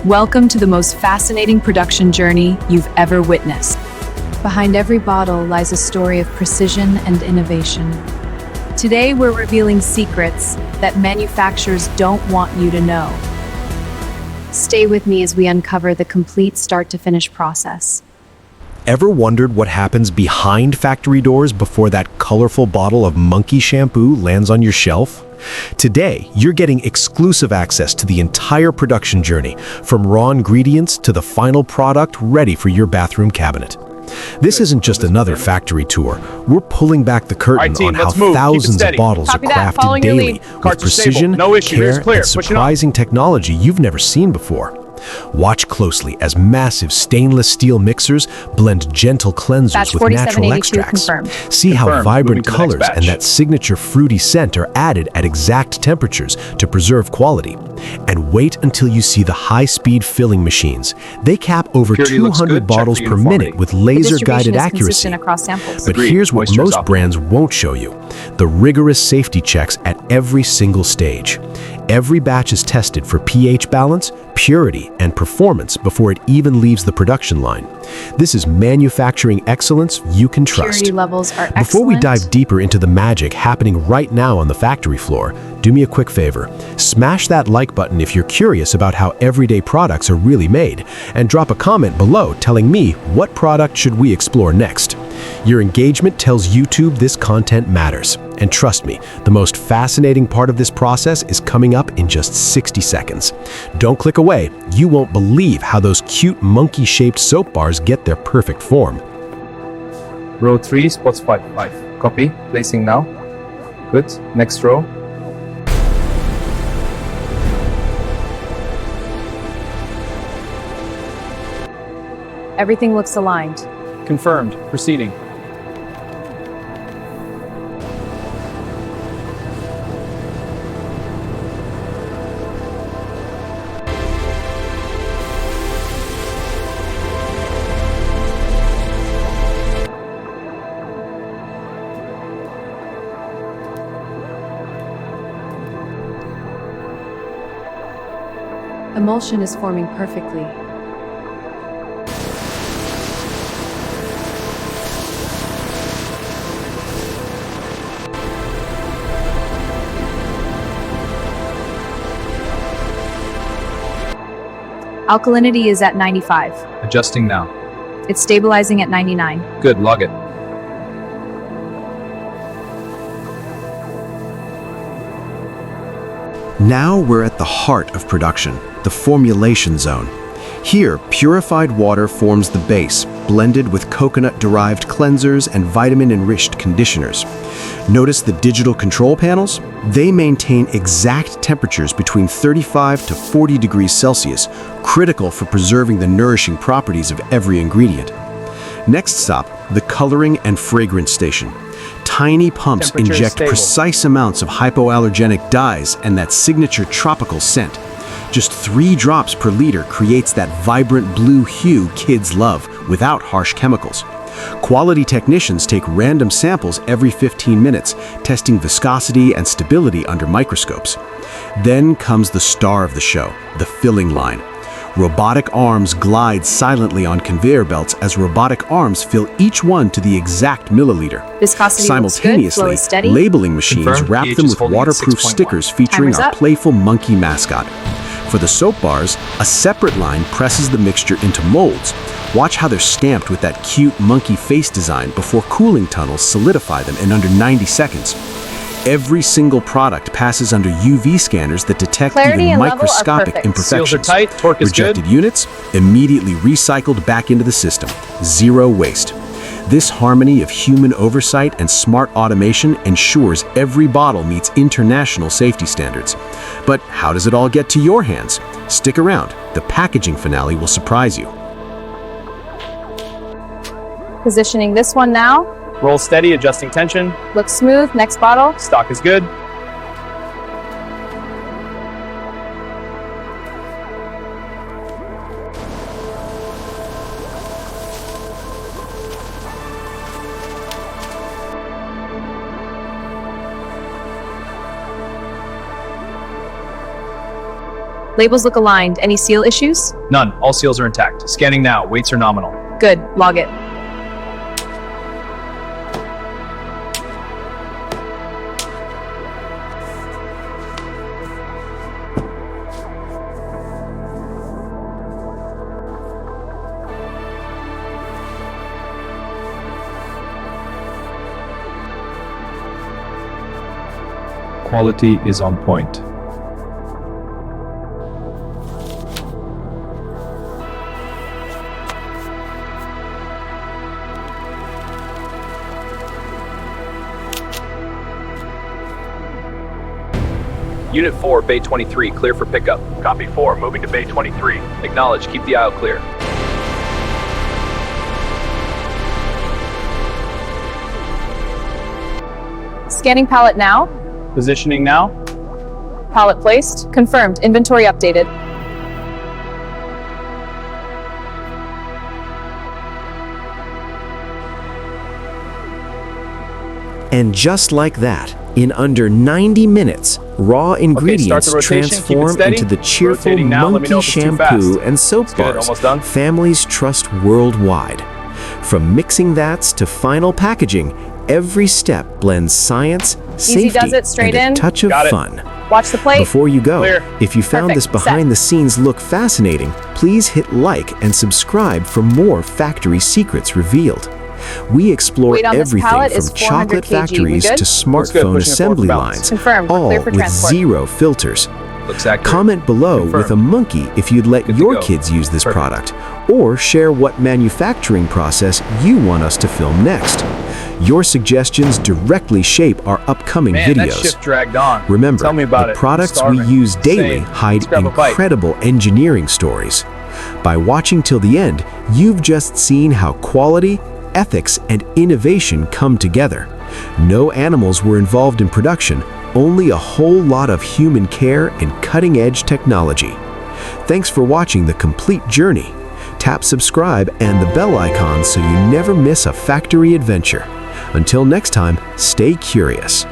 Welcome to the most fascinating production journey you've ever witnessed. Behind every bottle lies a story of precision and innovation. Today, we're revealing secrets that manufacturers don't want you to know. Stay with me as we uncover the complete start-to-finish process. Ever wondered what happens behind factory doors before that colorful bottle of monkey shampoo lands on your shelf? Today, you're getting exclusive access to the entire production journey, from raw ingredients to the final product ready for your bathroom cabinet. This isn't just another factory tour. We're pulling back the curtain on how thousands of bottles are crafted daily with precision, care, and surprising technology you've never seen before. Watch closely as massive stainless steel mixers blend gentle cleansers with natural extracts. See how vibrant colors and that signature fruity scent are added at exact temperatures to preserve quality. And wait until you see the high-speed filling machines. They cap over 200 bottles per minute with laser-guided accuracy. But here's what most brands won't show you: the rigorous safety checks at every single stage. Every batch is tested for pH balance, purity, and performance before it even leaves the production line. This is manufacturing excellence you can trust. Purity levels are excellent. Before we dive deeper into the magic happening right now on the factory floor, do me a quick favor. Smash that like button if you're curious about how everyday products are really made, and drop a comment below telling me what product should we explore next. Your engagement tells YouTube this content matters. And trust me, the most fascinating part of this process is coming up in just 60 seconds. Don't click away. You won't believe how those cute monkey-shaped soap bars get their perfect form. Row 3, spots 5. Copy. Placing now. Good. Next row. Everything looks aligned. Confirmed. Proceeding. Emulsion is forming perfectly. Alkalinity is at 95. Adjusting now. It's stabilizing at 99. Good. Log it. Now we're at the heart of production, the formulation zone. Here, purified water forms the base, blended with coconut-derived cleansers and vitamin-enriched conditioners. Notice the digital control panels? They maintain exact temperatures between 35 to 40 degrees Celsius, critical for preserving the nourishing properties of every ingredient. Next stop, the coloring and fragrance station. Tiny pumps inject precise amounts of hypoallergenic dyes and that signature tropical scent. Just 3 drops per liter creates that vibrant blue hue kids love without harsh chemicals. Quality technicians take random samples every 15 minutes, testing viscosity and stability under microscopes. Then comes the star of the show, the filling line. Robotic arms glide silently on conveyor belts as robotic arms fill each one to the exact milliliter. Simultaneously, labeling machines wrap them with waterproof stickers featuring our playful monkey mascot. For the soap bars, a separate line presses the mixture into molds. Watch how they're stamped with that cute monkey face design before cooling tunnels solidify them in under 90 seconds. Every single product passes under UV scanners that detect even microscopic imperfections. Rejected units immediately recycled back into the system. Zero waste. This harmony of human oversight and smart automation ensures every bottle meets international safety standards. But how does it all get to your hands? Stick around. The packaging finale will surprise you. Positioning this one now. Roll steady, adjusting tension. Looks smooth. Next bottle. Stock is good. Labels look aligned. Any seal issues? None. All seals are intact. Scanning now. Weights are nominal. Good. Log it. Quality is on point. Unit 4, Bay 23, clear for pickup. Copy 4, moving to Bay 23. Acknowledge, keep the aisle clear. Scanning pallet now. Positioning now. Pallet placed. Confirmed. Inventory updated. And just like that, in under 90 minutes, raw ingredients rotation, keep it transform steady. into the cheerful Rotating now, let me know monkey if it's too shampoo fast. and soap good, bars almost done. families trust worldwide. From mixing vats to final packaging, every step blends science, Easy safety, does it, straight and a in. touch of Got it. fun. Watch the plate. Before you go, Clear. if you found Perfect. this behind the scenes look fascinating, please hit like and subscribe for more factory secrets revealed. We explore Weight on this everything pallet from is 400 chocolate kg. We factories good? to Looks good. smartphone Pushing it forward assembly for balance. lines, Confirmed. We're all clear for with transport. zero filters. Looks accurate. Comment below Confirmed. with a monkey if you'd let Good to your go. kids use this Perfect. product, or share what manufacturing process you want us to film next. Your suggestions directly shape our upcoming Man, that videos. shift dragged on. Remember, Tell me about the it. products I'm we starving. use daily Same. hide Let's grab a bite. incredible engineering stories. By watching till the end, you've just seen how quality, ethics, and innovation come together. No animals were involved in production, only a whole lot of human care and cutting-edge technology. Thanks for watching the complete journey. Tap subscribe and the bell icon so you never miss a factory adventure. Until next time, stay curious.